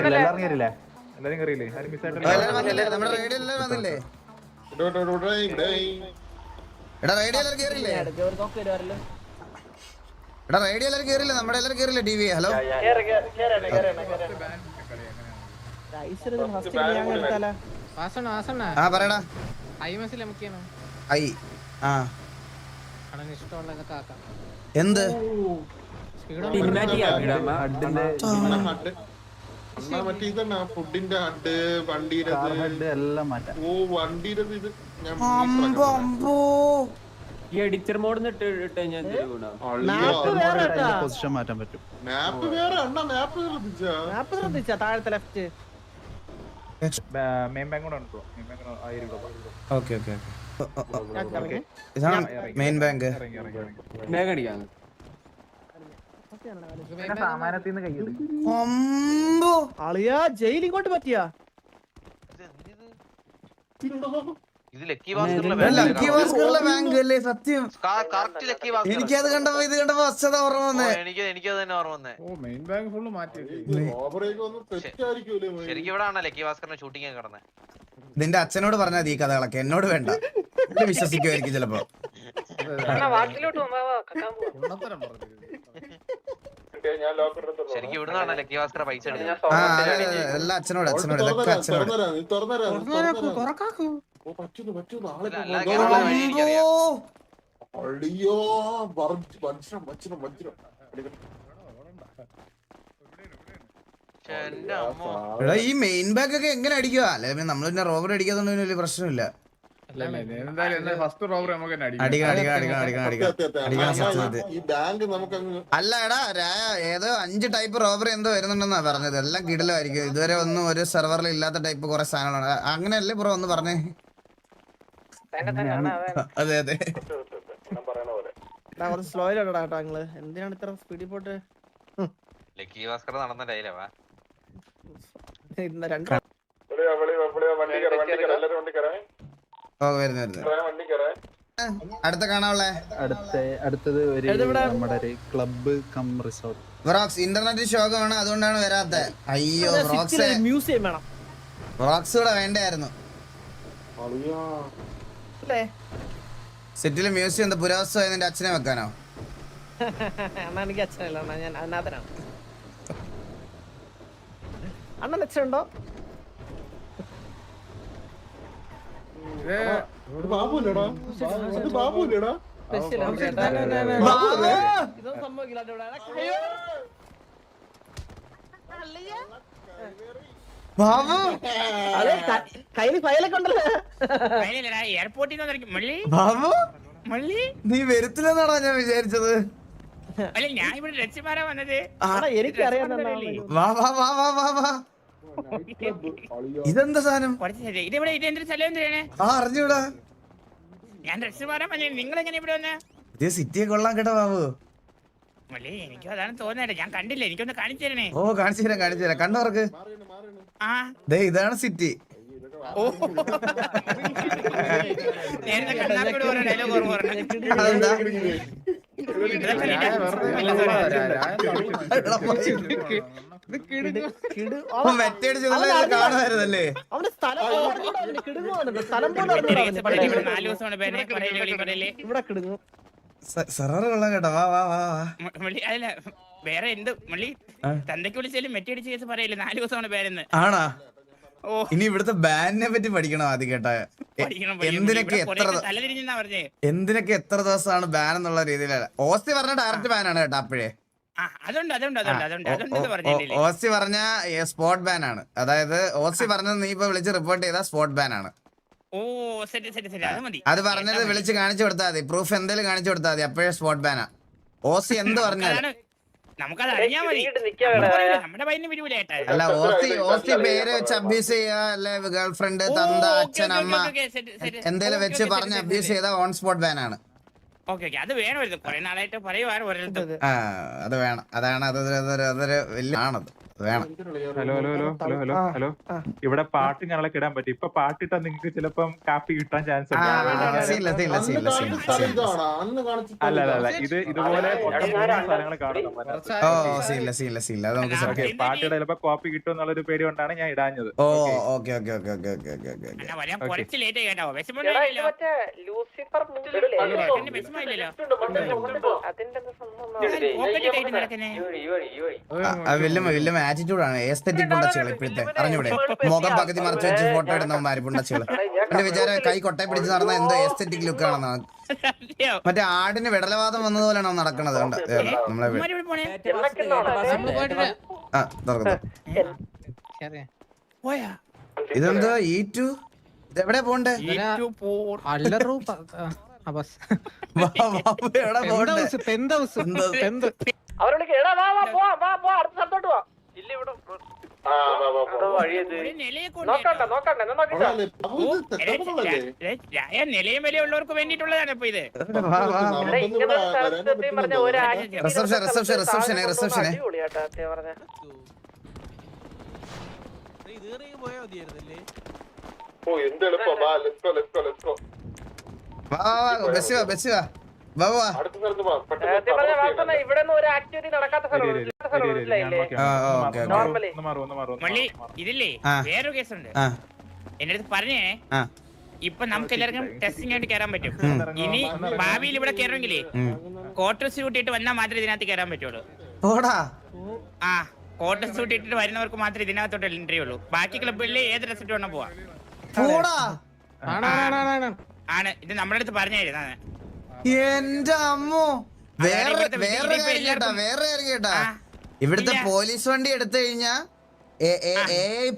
S4: എല്ലാരും കയറിയില്ലേ? എല്ലാരും കയറിയില്ലേ? ആരും മിസ്സായിട്ടില്ല.
S1: എല്ലാരും വന്നില്ലേ? നമ്മുടെ റേഡിയോ എല്ലാരും വന്നില്ലേ? എടാ റേഡിയോ എല്ലാരും കേറില്ലേ? എടാ റേഡിയോ എല്ലാരും കേറില്ലേ? നമ്മുടെ എല്ലാരും കേറില്ലേ? T V hello.
S7: വാസണ്ണ
S1: ആ പറയടാ.
S7: ഐ മസിൽ നമുക്ക്
S1: ഐ ആ
S7: കടന് ഇഷ്ടമുള്ള ഇതൊക്കെ ആക്കാം.
S1: എന്ത്
S8: ഫുഡിന്റെ ഹഡ്, വണ്ടിയുടെ
S6: എല്ലാം മാറ്റാം.
S1: അമ്പോ അമ്പോ
S5: ഈ എഡിറ്റർ മോഡ്
S6: പൊസിഷൻ മാറ്റാൻ പറ്റും.
S8: മാപ്പ് വേറെ അണ്ണാ, മാപ്പ് ശ്രദ്ധിച്ചാ
S5: താഴത്തെ ലെഫ്റ്റ്.
S4: മെയിൻ ബാങ്ക് കൂടെ ഉണ്ടോ? മെയിൻ ബാങ്ക് ആയിരിക്കും.
S1: Okay okay okay. ഇതാണ് മെയിൻ ബാങ്ക്.
S4: ഇറങ്ങി, ഇറങ്ങി, ഇറങ്ങി.
S1: അമ്പോ
S5: അളിയാ ജയിൽ ഇങ്ങോട്ട് പറ്റിയാ?
S2: ഇത് ലക്കി ഭാസ്കറിലെ
S1: ലക്കി ഭാസ്കറിലെ ബാങ്ക് അല്ലേ? സത്യം
S2: കറക്റ്റ് ലക്കി ഭാസ്കർ.
S1: എനിക്കത് കണ്ടപ്പോ ഇത് കണ്ടപ്പോ വസ്തുത ഓർമ്മ വന്നേ.
S2: എനിക്കത് തന്നെ ഓർമ്മ വന്നേ. ശരിക്കും ഇവിടെ ആണോ ലക്കി ഭാസ്കറിന്റെ ഷൂട്ടിംഗ് ഒക്കെ നടന്നേ?
S1: നിന്റെ അച്ഛനോട് പറഞ്ഞാൽ ഈ കഥകളൊക്കെ, എന്നോട് വേണ്ട. എന്നെ വിശ്വസിക്കുമായിരിക്കും ചിലപ്പോ.
S2: ശരിക്കും ഇവിടുന്നാണ് ലക്കി ഭാസ്കർ പൈസ എടുത്തത്.
S1: ആ എല്ലാം അച്ഛനോട്, അച്ഛനോട് ഇതൊക്കെ അച്ഛനോട്. എടാ ഈ മെയിൻ ബാഗ് ഒക്കെ എങ്ങനെ അടിക്കുക? അല്ലെ നമ്മൾ പിന്നെ റോബർ അടിക്കാത്തോണ്ട് വലിയ പ്രശ്നമില്ല. അല്ല എടാ ഏതോ 5 ടൈപ്പ് റോബറി എന്തോ വരുന്നുണ്ടെന്നാ പറഞ്ഞത്. എല്ലാം കിടലായിരിക്കും. ഇതുവരെ ഒന്നും ഒരു സെർവറിൽ ഇല്ലാത്ത ടൈപ്പ് കുറെ സാധനങ്ങളാണ്. അങ്ങനെയല്ലേ ബ്രോ ഒന്ന് പറഞ്ഞേ? അതെ അതെ.
S5: എന്തിനാണ് ഇത്ര സ്പീഡിൽ പോട്ട്?
S2: ലക്കി ഭാസ്കർ നടന്ന ഡയലോഗാ.
S1: അടുത്ത കാണാനുള്ള
S6: അടുത്തത് ഒരു നമ്മുടെ ഒരു ക്ലബ്ബ് കം റിസോർട്ട്.
S1: ബ്രോക്സ് ഇന്റർനെറ്റ് ശോകമാണ്, അതുകൊണ്ടാണ് വരാത്ത. അയ്യോ ബ്രോക്സ്,
S5: മ്യൂസിയം വേണം.
S1: ബ്രോക്സ് കൂടെ വേണ്ടായിരുന്നു. സിറ്റിയിലെ മ്യൂസിയം എന്താ പുരാവസ്തു നിന്റെ അച്ഛനെ വെക്കാനോ?
S5: അണ്ണാ എനിക്ക് അച്ഛനല്ല, അണ്ണാ ഞാൻ അനാഥനാണ്. അണ്ണൻ അച്ഛനുണ്ടോ? ഇതൊന്നും സംഭവിക്കില്ല. കയ്യിൽ ഫയലൊക്കെ ഉണ്ടല്ലോ.
S1: ബാബു നീ വരത്തില്ലെന്നാണോ ഞാൻ വിചാരിച്ചത്?
S5: എനിക്കറിയാം.
S1: വാ വാ വാ വാ വാ വാ. ഇതെന്താ സാധനം? ആ അറിഞ്ഞൂടാ.
S9: ഞാൻ ഡ്രസ് മാറാൻ പറഞ്ഞു. നിങ്ങൾ എങ്ങനെ ഇവിടെ വന്നേ?
S1: ഇത് സിറ്റിയെ കൊള്ളാൻ കേട്ടോ ബാബു.
S9: മള്ളി എനിക്കും അതാണ് തോന്നുന്നത്. ഞാൻ കണ്ടില്ല, എനിക്കൊന്ന് കാണിച്ചു തരണേ.
S1: ഓ കാണിച്ചു തരാം കണ്ണോർക്ക്.
S9: ആ
S1: ദേ ഇതാണ് സിറ്റി.
S9: ഓ നേരത്തെ കണ്ണാപ്പിയോട് പറഞ്ഞ ഡയലോഗ് ഓർമ്മ പറഞ്ഞു.
S1: അതെന്താ? കാണുമായിരുന്നല്ലേ?
S5: അവന്റെ സ്ഥലം കിടുങ്ങുവാണ്. സ്ഥലം പോലെ
S9: ഇവിടെ 4 ദിവസമാണ് പേരെ പറയല്ലേ.
S5: ഇവിടെ കിടുങ്ങും.
S1: സെറർ കൊള്ളാൻ കേട്ടോ. വാ വാ വാ വാ.
S9: മള്ളി അതല്ല വേറെ എന്ത് മള്ളി തന്തയ്ക്ക് വിളിച്ചാലും മെറ്റടിച്ച് കേസ് പറയില്ല. 4 ദിവസമാണ് പേരെന്ന്.
S1: ആണാ?
S9: ഓ
S1: ഇനി ഇവിടുത്തെ ബാനിനെ പറ്റി പഠിക്കണം ആദ്യം കേട്ടാ. എന്തിനൊക്കെ എത്ര ദിവസമാണ് ബാൻ എന്നുള്ള രീതിയിലല്ല. ഓസി പറഞ്ഞ ഡയറക്റ്റ് ബാനാണ് കേട്ടോ. അപ്പോഴേ ഓസി പറഞ്ഞ സ്പോട്ട് ബാൻ ആണ്. അതായത് ഓസി പറഞ്ഞത് നീ ഇപ്പൊ വിളിച്ച് റിപ്പോർട്ട് ചെയ്ത സ്പോട്ട് ബാൻ ആണ്.
S9: ഓ ശരി ശരി ശരി, അത് മതി.
S1: അത് പറഞ്ഞത് വിളിച്ച് കാണിച്ചു കൊടുത്താൽ മതി. പ്രൂഫ് എന്തെങ്കിലും കാണിച്ചു കൊടുത്താൽ മതി. അപ്പോഴേ സ്പോട്ട് ബാനാ. ഓസി എന്ത് പറഞ്ഞാലും
S9: നമുക്കത് അറിയാൻ മതി. നമ്മുടെ പയ്യന് വിരൂല ഏട്ടാ.
S1: അല്ല ഓസി പേര് വെച്ച് അബ്യൂസ് ചെയ്യാ, അല്ലെ ഗേൾഫ്രണ്ട്, തന്ത, അച്ഛൻ, അമ്മ എന്തേലും വെച്ച് പറഞ്ഞ് അബ്യൂസ് ചെയ്താ ഓൺ സ്പോട്ട് ബാൻ ആണ്.
S9: ഓക്കെ ഓക്കെ, അത് വേണമായിരുന്നു. കുറെ നാളായിട്ട് പറയുവാണ് ഒരിടത്ത്.
S1: അത് വേണം. അതാണ് അതൊരു വലിയ ആണത്. വേണം.
S4: Hello hello hello hello hello hello. ഇവിടെ പാട്ട് ഞങ്ങളൊക്കെ ഇടാൻ പറ്റും. ഇപ്പൊ പാട്ടിട്ടാ നിങ്ങൾക്ക് ചിലപ്പം കാപ്പി കിട്ടാൻ ചാൻസ് ഉണ്ട്. അല്ല അല്ല അല്ല, ഇതുപോലെ സ്ഥലങ്ങൾ കാണും. പാട്ടിട ചിലപ്പോ കോപ്പി കിട്ടും എന്നുള്ളൊരു പേടി കൊണ്ടാണ് ഞാൻ ഇടാഞ്ഞത്.
S9: കുറച്ച് ലേറ്റ് കേട്ടോ.
S1: വലിയ ആറ്റിറ്റ്യൂഡാണ്. എസ്തെറ്റിക് പുണ്ടച്ചുകൾ ഇപ്പോഴത്തെ അറിഞ്ഞൂടെ? മുഖം പകുതി മറച്ചു വെച്ച് ഫോട്ടോ ഇടുന്നവന്മാര് പുണ്ടച്ചുകൾ. എന്റെ വിചാരം കൈ കൊട്ടയെ പിടിച്ച് നടന്ന എന്തോ എസ്തെറ്റിക് ലുക്ക് ആണെന്നാണ്. മറ്റേ ആടിന് വിടലവാദം വന്നതുപോലെയാണ് നടക്കണത്. നമ്മളെ ഇതെന്തോ E2 ഇതെവിടെ പോണ്ടേ?
S9: നിലയും വിലയുള്ളവർക്ക് വേണ്ടിട്ടുള്ളതാണ് ഇപ്പൊ ഇത്.
S1: റിസപ്ഷനെ
S9: മള്ളി ഇതില്ലേ വേറൊരു കേസുണ്ട്. എന്റെ അടുത്ത് പറഞ്ഞേ, ഇപ്പൊ നമുക്ക് എല്ലാവർക്കും ടെസ്റ്റിംഗ് ആയിട്ട് കയറാൻ പറ്റും. ഇനി ഭാവിയിൽ ഇവിടെ കയറണമെങ്കിലേ കോട്ടർ സ്യൂട്ട് ഇട്ട് വന്നാൽ മാത്രമേ ഇതിനകത്ത് കയറാൻ പറ്റുള്ളൂ. ആ കോട്ടർ സ്യൂട്ട് ഇട്ടിട്ട് വരുന്നവർക്ക് മാത്രമേ ഇതിനകത്തോട്ട് എൻട്രി ഉള്ളൂ. ബാക്കി ക്ലബ്ബുകളിൽ ഏത് ഡ്രസ് ഇട്ട് വേണം പോവാം. ആണ് ഇത് നമ്മുടെ അടുത്ത് പറഞ്ഞായിരുന്നു.
S1: എന്റെ അമ്മോ, വേറെ കേട്ടാ. ഇവിടുത്തെ പോലീസ് വണ്ടി എടുത്തു കഴിഞ്ഞാ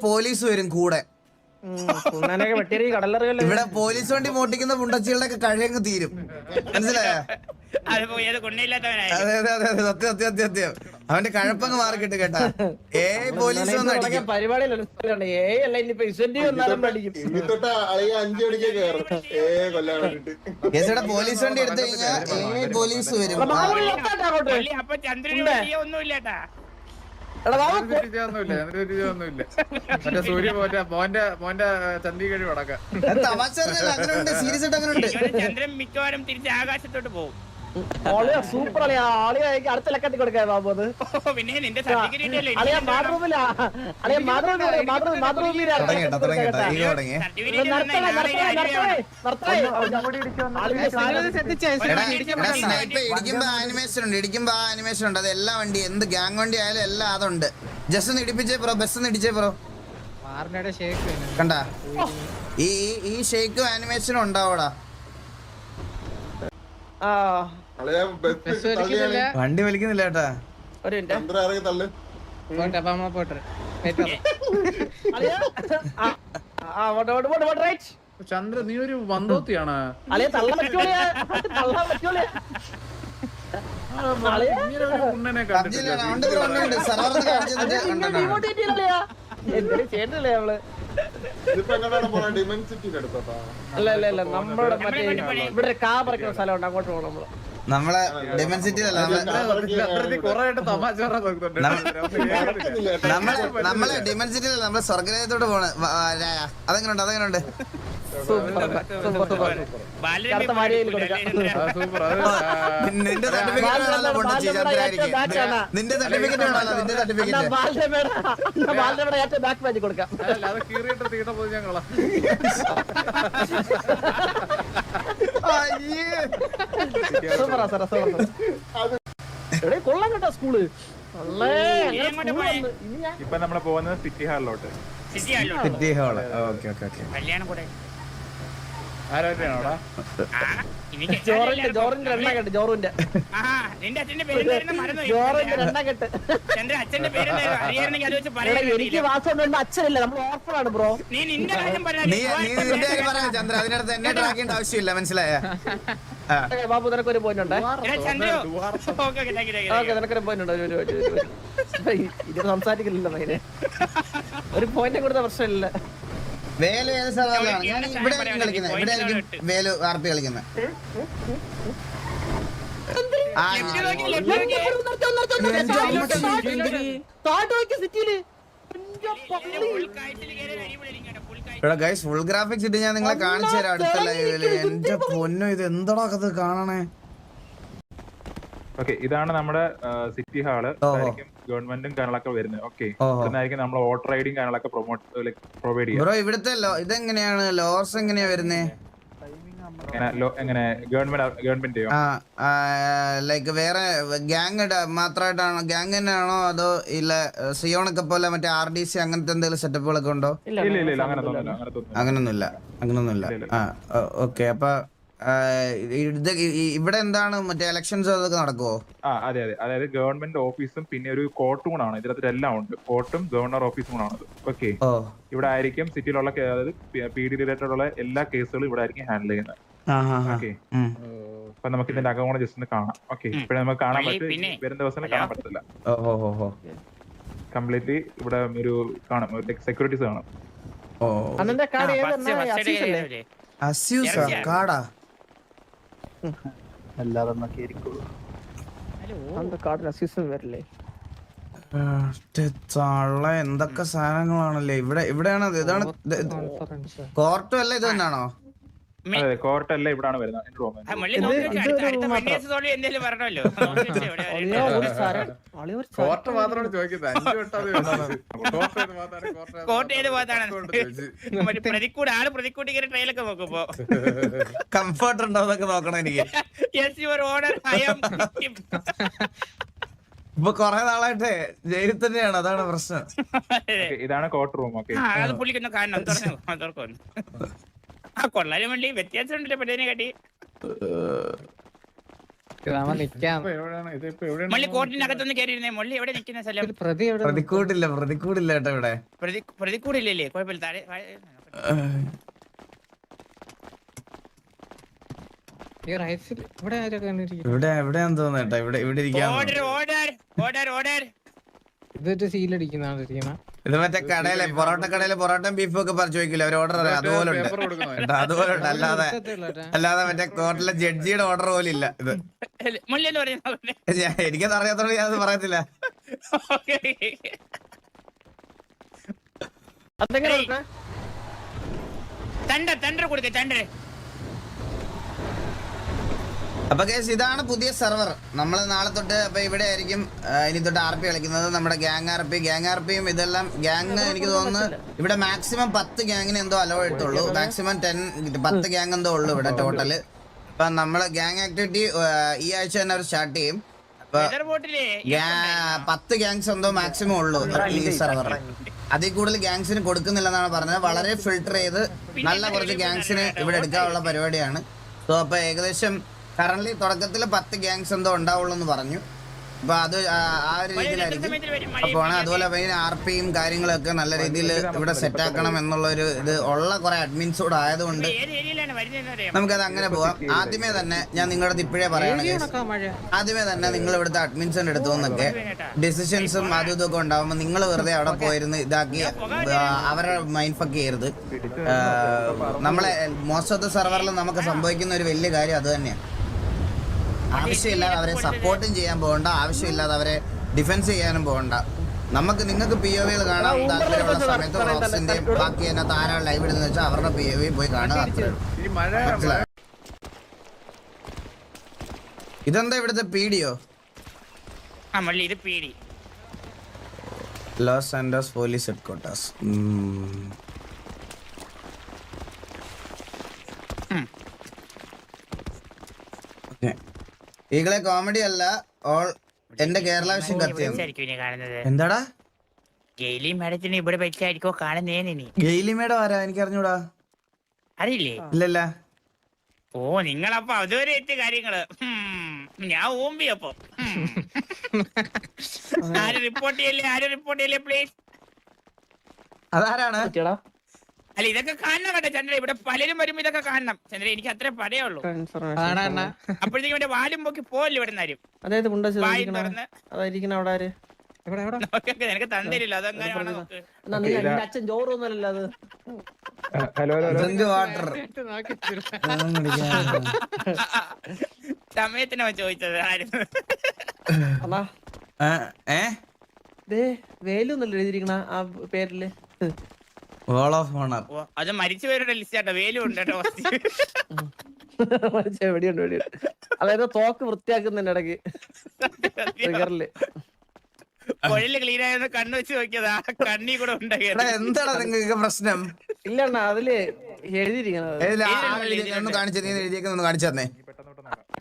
S1: പോലീസ് വരും കൂടെ. ഇവിടെ പോലീസ് വണ്ടി മോട്ടിക്കുന്ന പുണ്ടച്ചികളുടെ ഒക്കെ കഴിയങ്ങ് തീരും. മനസ്സിലായോ? അതെ അതെ അതെ, സത്യം. അവന്റെ കഴപ്പങ്ങ് മാറിക്കിട്ട് കേട്ടാ. പോലീസ് പോലീസ് വണ്ടി എടുത്തു കഴിഞ്ഞാൽ പോലീസ് വരും.
S9: അപ്പൊ ചന്ദ്രന് ഒന്നുമില്ലാട്ടാ. ചന്ദ്രൻ മിക്കവാറും തിരിച്ച് ആകാശത്തോട്ട് പോകും.
S5: സൂപ്പർ അടുത്ത ലക്കത്തിൽ കൊടുക്കാൻ ബാബു. അത്
S9: പിന്നെ നിന്റെ സർട്ടിഫിക്കറ്റ് അല്ലേ
S1: ഇടിക്കുമ്പോ ആനിമേഷൻ ഉണ്ട്. അത് എല്ലാ വണ്ടി എന്ത് ഗ്യാങ് വണ്ടി ആയാലും എല്ലാം അതുണ്ട്. ജസ്റ്റ് ഒന്ന് ഇടിപ്പിച്ചേ ബ്രോ, ബസ് ഒന്ന് ഇടിച്ചേ ബ്രോ. കണ്ടാ ഈ ഷേക്കും ആനിമേഷനും ഉണ്ടാവൂടാ. വണ്ടി വലിക്കുന്നില്ല കേട്ടാ.
S8: ചന്ദ്ര നീ ഒരു വന്തോത്തിയാണ്.
S5: അല്ല അല്ല അല്ല നമ്മുടെ മറ്റേ ഇവിടെ ഒരു കാ പറിക്കുന്ന സ്ഥലമുണ്ട്, അങ്ങോട്ട് പോകണം നമ്മള്.
S1: നമ്മളെ ഡിമെൻസിറ്റിയിലല്ല നമ്മളെ ഡിമെൻസിറ്റിയിലല്ല നമ്മളെ സ്വർഗരാജ്യത്തോട്ട് പോണ അതെങ്ങനെയുണ്ട്
S5: കറുത്ത മാരികയിൽ കൊടുക്കാം.
S1: നിന്റെ നിന്റെ സർട്ടിഫിക്കറ്റ് വേണമല്ലോ, നിന്റെ സർട്ടിഫിക്കറ്റ്
S5: ബാലരമയുടെ ഏറ്റവും ബാക്ക് പേജ് കൊടുക്കാം. സൂപ്പറാ സാറേ, സൂപ്പർ. കൊള്ളാം കേട്ടോ സ്കൂള്.
S4: ഇപ്പൊ നമ്മള് പോകുന്നത് സിറ്റി ഹാളിലോട്ട്.
S1: City hall. Okay okay okay.
S9: കല്യാണം കൂടെ
S5: ജോറിന്റെ എണ്ണ കെട്ട്, ജോറിന്റെ
S9: നിന്റെ അച്ഛന്റെ പേരെന്തായിരുന്നു മറന്നു.
S5: ജോറിന്റെ എണ്ണ കെട്ട്.
S9: ചന്ദ്ര അച്ഛന്റെ പേരെന്തായിരുന്നു അറിയാണെങ്കിൽ അത് വെച്ച് പറയാൻ.
S5: എനിക്ക് വാസമുണ്ട്, അച്ഛനില്ല, നമ്മൾ ഓർഫണാണ് ബ്രോ.
S9: നീ നിന്റെ കാര്യം
S1: നീ നിന്റെ കാര്യം പറയാ ചന്ദ്ര, അതിനടുത്ത് എന്നെ ട്രാക്കേണ്ട ആവശ്യമില്ല, മനസ്സിലായ?
S5: ബാബു നിനക്കൊരു പോയിന്റ് ഉണ്ട്.
S9: ചന്ദ്ര
S5: ഓക്കെ, നിനക്കൊരു പോയിന്റ് ഉണ്ട്. ഇത് സംസാരിക്കില്ലല്ലോ മൈനെ. ഒരു പോയിന്റ് കൊടുത്ത പ്രശ്നമില്ല.
S1: വേലു ഏത് സ്ഥലമാണ്? ഞാൻ ഇവിടെ കളിക്കുന്നത്, ഇവിടെ ആയിരിക്കും വേലു ആർപ്പി കളിക്കുന്നത്. ഫുൾ ഗ്രാഫിക്സ് ഇട്ട് ഞാൻ നിങ്ങളെ കാണിച്ചു തരാം അടുത്ത ലൈവില്. എന്റെ പൊന്നോ, ഇത് എന്താ അത് കാണണേ.
S4: ഓക്കെ, ഇതാണ് നമ്മുടെ സിറ്റി ഹാള്. ഗവൺമെന്റും കാര്യങ്ങളൊക്കെ വരുന്നത്. ഓക്കെ, ഇവിടുന്നായിരിക്കും നമ്മൾ വോട്ടർ ഐഡിയും കാര്യങ്ങളൊക്കെ പ്രൊവൈഡ് ചെയ്യാം.
S1: ബ്രോ ഇവിടുത്തെ ഇതെങ്ങനെയാണ് ലോസ് എങ്ങനെയാ വരുന്നേ?
S4: എങ്ങനെ ഗവൺമെന്റ്
S1: ലൈക്ക് വേറെ ഗ്യാങ് മാത്രമായിട്ടാണോ, ഗ്യാങ് തന്നെയാണോ, അതോ ഇല്ല സിയോണൊക്കെ പോലെ മറ്റേ RDC അങ്ങനത്തെ എന്തെങ്കിലും സെറ്റപ്പുകളൊക്കെ ഉണ്ടോ? അങ്ങനൊന്നുമില്ല. ആ ഓക്കെ. അപ്പൊ ഇവിടെ എന്താണ് മറ്റേ ഇലക്ഷൻസ് അതൊക്കെ നടക്കുവോ?
S4: അതെ അതെ, അതായത് ഗവൺമെന്റ് ഓഫീസും പിന്നെ ഒരു കോർട്ടും കൂടാണ് ഇതിനകത്ത് എല്ലാം ഉണ്ട്. കോർട്ടും ഗവർണർ ഓഫീസും കൂടാണ്. ഓക്കെ, ഇവിടെ ആയിരിക്കും സിറ്റിയിലുള്ള അതായത് PD റിലേറ്റഡ് ഉള്ള എല്ലാ കേസുകളും ഇവിടെ ആയിരിക്കും ഹാൻഡിൽ ചെയ്യുന്നത്. ഓക്കെ, അപ്പൊ നമുക്ക് ഇതിന്റെ അകമാണ് ജസ്റ്റ് ഒന്ന് കാണാം. ഓക്കെ, ഇപ്പഴേ നമുക്ക് കാണാൻ പറ്റും, വരും ദിവസം കാണാൻ പറ്റത്തില്ല. കംപ്ലീറ്റ്ലി ഇവിടെ ഒരു കാണാം, സെക്യൂരിറ്റീസ് കാണാം.
S1: കാടാ
S6: അല്ലാതെ നോക്കിയിരിക്കുള്ളൂ.
S1: എന്തൊക്കെ സാധനങ്ങളാണല്ലേ ഇവിടെ. ഇവിടെയാണ് ഇതാണ് കോർട്ടും അല്ല, ഇത് തന്നെയാണോ?
S4: കോർട്ടല്ല ഇവിടാണ് വരുന്നത്.
S8: കോർട്ട് മാത്രമാണ്
S1: കംഫർട്ട് ഉണ്ടോ എന്നൊക്കെ നോക്കണം എനിക്ക്. ഇപ്പൊ കൊറേ നാളായിട്ട് ജയിലിൽ തന്നെയാണ്, അതാണ് പ്രശ്നം.
S4: ഇതാണ് കോർട്ട് റൂം. ഓക്കെ,
S9: പുള്ളിക്കൊന്നും കാണണം. കൊള്ളാനും വേണ്ടി വ്യത്യാസം ഉണ്ടല്ലോ പെട്ടതിനെ കാട്ടി. മള്ളി കോർട്ടിനകത്തൊന്ന് കയറിയിരുന്നേ. മള്ളി എവിടെ നിൽക്കുന്ന സ്ഥലം?
S1: പ്രതിക്കൂടില്ല കേട്ടോ ഇവിടെ.
S9: പ്രതിക്കൂടില്ലല്ലേ? കുഴപ്പമില്ല. താഴെ
S1: എവിടെയാന്ന് തോന്നേട്ടാ. ഇവിടെ ഇരിക്കാം. ഇത് മറ്റേ കടയിലെ പൊറോട്ട കടയിലെ പൊറോട്ടയും ബീഫും ഒക്കെ പറഞ്ഞു ചോദിക്കില്ല, അവർ ഓർഡർ അറിയാം. അതുപോലെ ഉണ്ട്. അല്ലാതെ മറ്റേ കോർട്ടിലെ ജഡ്ജിയുടെ ഓർഡർ പോലും ഇല്ല ഇത്. എനിക്കത് അറിയാത്തോണ്ട് ഞാനത് പറയത്തില്ല. അപ്പൊ കേസ് ഇതാണ് പുതിയ സെർവർ. നമ്മൾ നാളെ തൊട്ട് അപ്പൊ ഇവിടെ ആയിരിക്കും ഇനി തൊട്ട് RP കളിക്കുന്നത്. നമ്മുടെ ഗ്യാങ് ആർപിയും ഇതെല്ലാം. ഗ്യാങ് എനിക്ക് തോന്നുന്നു ഇവിടെ മാക്സിമം 10 ഗ്യാങ്ങിന് എന്തോ അലോ എടുത്തുള്ളൂ. മാക്സിമം 10 ഗ്യാങ് എന്തോ ഉള്ളു ഇവിടെ ടോട്ടല്. അപ്പൊ നമ്മള് ഗ്യാങ് ആക്ടിവിറ്റി ഈ ആഴ്ച തന്നെ അവർ സ്റ്റാർട്ട് ചെയ്യും. അപ്പൊ 10 ഗ്യാങ്സ് എന്തോ മാക്സിമം ഉള്ളൂ ഈ സെർവറിൽ. അതിൽ കൂടുതൽ ഗ്യാങ്സിന് കൊടുക്കുന്നില്ലെന്നാണ് പറഞ്ഞത്. വളരെ ഫിൽട്ടർ ചെയ്ത് നല്ല കുറച്ച് ഗ്യാങ്സിന് ഇവിടെ എടുക്കാനുള്ള പരിപാടിയാണ്. സോ അപ്പൊ ഏകദേശം കറന്റ് തുടക്കത്തിൽ 10 ഗ്യാങ്സ് എന്തോ ഉണ്ടാവുള്ളൂ എന്ന് പറഞ്ഞു. അപ്പൊ അത് ആ ഒരു രീതിയിലായിരിക്കും അപ്പൊ അതുപോലെ RPയും കാര്യങ്ങളൊക്കെ നല്ല രീതിയിൽ ഇവിടെ സെറ്റ് ആക്കണം എന്നുള്ള ഒരു ഇത് ഉള്ള കുറെ അഡ്മിൻസ് കൂടെ ആയതുകൊണ്ട് നമുക്കത് അങ്ങനെ പോവാം. ആദ്യമേ തന്നെ ഞാൻ നിങ്ങളുടെ ഇപ്പോഴേ പറയുകയാണെങ്കിൽ ആദ്യമേ തന്നെ നിങ്ങൾ ഇവിടുത്തെ അഡ്മിൻസിന്റെ അടുത്തു നിന്നൊക്കെ ഡിസിഷൻസും അതും ഇതൊക്കെ ഉണ്ടാവുമ്പോൾ നിങ്ങൾ വെറുതെ അവിടെ പോയിരുന്ന് ഇതാക്കി അവരുടെ മൈൻഡ് ഫക്ക് ചെയ്യരുത്. നമ്മളെ മോസ്റ്റ് ഓഫ് ദ സെർവറിൽ നമുക്ക് സംഭവിക്കുന്ന ഒരു വലിയ കാര്യം അത് തന്നെയാണ്. ആവശ്യമില്ലാതെ അവരെ സപ്പോർട്ടും ചെയ്യാൻ പോകണ്ട, ആവശ്യമില്ലാതെ അവരെ ഡിഫെൻസ് ചെയ്യാനും പോകണ്ട. നിങ്ങൾക്ക് POVകൾ കാണാൻ താല്പര്യമുള്ള സമയത്ത് റോക്സിന്റെയും ബാക്കി അതിനകത്ത് ആരാണ് ലൈവ് ഇടുന്നത് വെച്ചാൽ അവരുടെ POV പോയി കാണുക. ഇതെന്താ ഇവിടുത്തെ പീഡിയോ? ലോസ് ആൻഡോസ് പോലീസ് ഹെഡ്ക്വാർട്ടേഴ്സ്. ഈകളെ കോമഡി അല്ല, ഓൾ എന്റെ കേരള വിഷയം കത്തിയാണ്. എന്താടാ
S9: ഗെയിലി മാഡത്തിന് ഇവിടെ വെച്ചായിരിക്കോ കാണുന്നേ?
S1: ഗെയിലി മേഡം ആരാ? എനിക്ക് അറിഞ്ഞൂടാ.
S9: അറിയില്ലേ?
S1: ഇല്ലല്ല.
S9: ഓ നിങ്ങളപ്പോ അതുവരെ എത്തിയ കാര്യങ്ങള് ഞാൻ ഊമ്പിയപ്പോ ആരും റിപ്പോർട്ട് ചെയ്യല്ലേ പ്ലീസ്.
S1: അതാരാണ്?
S9: അല്ല ഇതൊക്കെ കാണണം കേട്ടോ ചന്ദ്ര, ഇവിടെ പലരും വരുമ്പോ ഇതൊക്കെ കാണണം ചന്ദ്ര. എനിക്ക് അത്രേ പറയുള്ളൂ. അപ്പോഴത്തേക്കും ഇവിടെ വാലും പൊക്കി പോവല്ലോ ഇവിടെ നിന്നാരും. നിനക്ക് തന്നില്ല അതെങ്ങനെയാണ്?
S5: അച്ഛൻ ചോറൊന്നുമല്ലോ അത്.
S9: സമയത്തിനാ ചോദിച്ചത് ആരും.
S5: വേലൊന്നല്ലോ എഴുതിയിരിക്കണ ആ പേരില്.
S9: അത് മരിച്ചവരുടെ ലിസ്റ്റ് ആട്ടോ. വേലും ഉണ്ട് കേട്ടോ.
S5: വെടിയുണ്ട്. അതായത് തോക്ക് വൃത്തിയാക്കുന്നതിന്റെ ഇടയ്ക്ക്
S9: കൊഴല് ക്ലീൻ ആയെന്ന് കണ്ണു വെച്ച് നോക്കിയതാ. കണ്ണി കൂടെ ഉണ്ടായിരുന്നു.
S1: എന്താണ് നിങ്ങൾക്ക് പ്രശ്നം?
S5: ഇല്ലണ്ണ അതില് എഴുതിയിരിക്കണത്.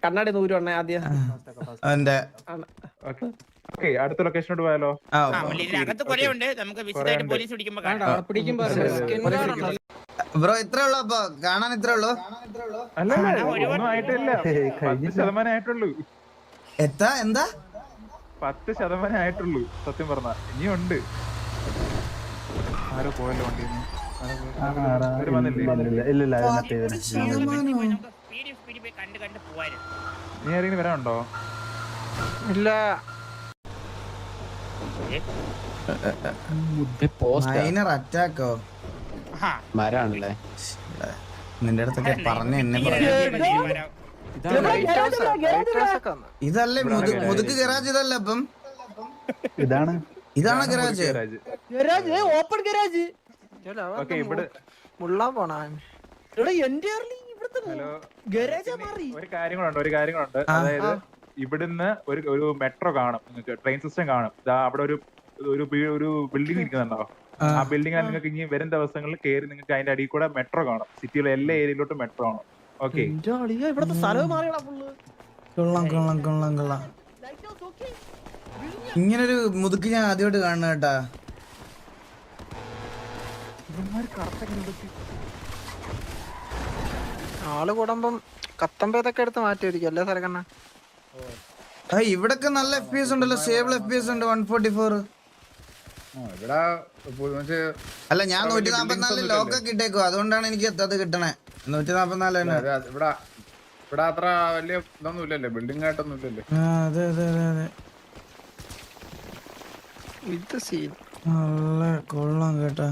S5: കണ്ണാടി നൂറ് ആദ്യം.
S4: അടുത്ത ലൊക്കേഷനോട് പോയാലോ?
S9: ഇതിനകത്ത് കൊറേ ഉണ്ട്. നമുക്ക് വിശദമായിട്ട് പോലീസ് പിടിക്കുമ്പോ
S1: ബ്രോ ഇത്രേ ഉള്ളൂ? അപ്പൊ കാണാൻ ഇത്രേ ഉള്ളൂ?
S4: ഒന്നും ആയിട്ടില്ല. 10% ആയിട്ടുള്ളൂ.
S1: എന്താ
S4: 10% ആയിട്ടുള്ളൂ സത്യം പറഞ്ഞ. ഇനിയുണ്ട്. ആരോ പോയല്ലോ വണ്ടി. നീ ആരെങ്കിലും വരാനുണ്ടോ?
S3: ഇല്ല.
S1: മൈനർ അറ്റാക്കോ?
S6: മരാണല്ലേ
S1: നിന്റെ അടുത്തൊക്കെ പറഞ്ഞ എന്നെ ഇതല്ലേ മുതുക്ക് ഗരാജ്? ഇതല്ല അപ്പം ഇതാണ് ഗരാജ്.
S5: ഓപ്പൺ ഗരാജ്
S3: മുള്ളാൻ പോണ
S4: ഒരു കാര്യങ്ങളുണ്ട്. അതായത് ഇവിടുന്ന് ഒരു മെട്രോ കാണും, നിങ്ങൾക്ക് ട്രെയിൻ സിസ്റ്റം കാണും. അവിടെ ഒരു ബിൽഡിംഗ് ഇരിക്കുന്നുണ്ടോ? ആ ബിൽഡിംഗ് നിങ്ങൾക്ക് ഇനി വരും ദിവസങ്ങളിൽ കയറി നിങ്ങൾക്ക് അതിന്റെ അടിയിൽ കൂടെ മെട്രോ കാണും. സിറ്റിയിലെ എല്ലാ ഏരിയയിലോട്ടും മെട്രോ കാണും. ഓക്കെ,
S1: ഇങ്ങനൊരു മുതുക്ക് ഞാൻ ആദ്യമായിട്ട് കാണുന്ന കേട്ടാ.
S3: ആള് കൂടുമ്പം കത്തമ്പേതൊക്കെ എടുത്ത് മാറ്റിയിരിക്കും അല്ലേ സരക്കണ്ണ?
S1: ഇവിടൊക്കെ നല്ല FPS ഉണ്ടല്ലോ. സ്റ്റേബിൾ FPS ഉണ്ട് 144. അല്ല ഞാൻ 144 ലോക്കൊക്കെ ഇട്ടേക്കോ, അതുകൊണ്ടാണ് എനിക്ക് അത് കിട്ടണേ. 144 തന്നെ.
S8: ഇവിടെ അത്ര വലിയ ഇതൊന്നും ഇല്ലല്ലേ, ബിൽഡിംഗ് ആയിട്ടൊന്നും ഇല്ലല്ലേ.
S1: അതെ
S3: ഇത് സീൻ
S1: നല്ല കൊള്ളാം കേട്ടാ.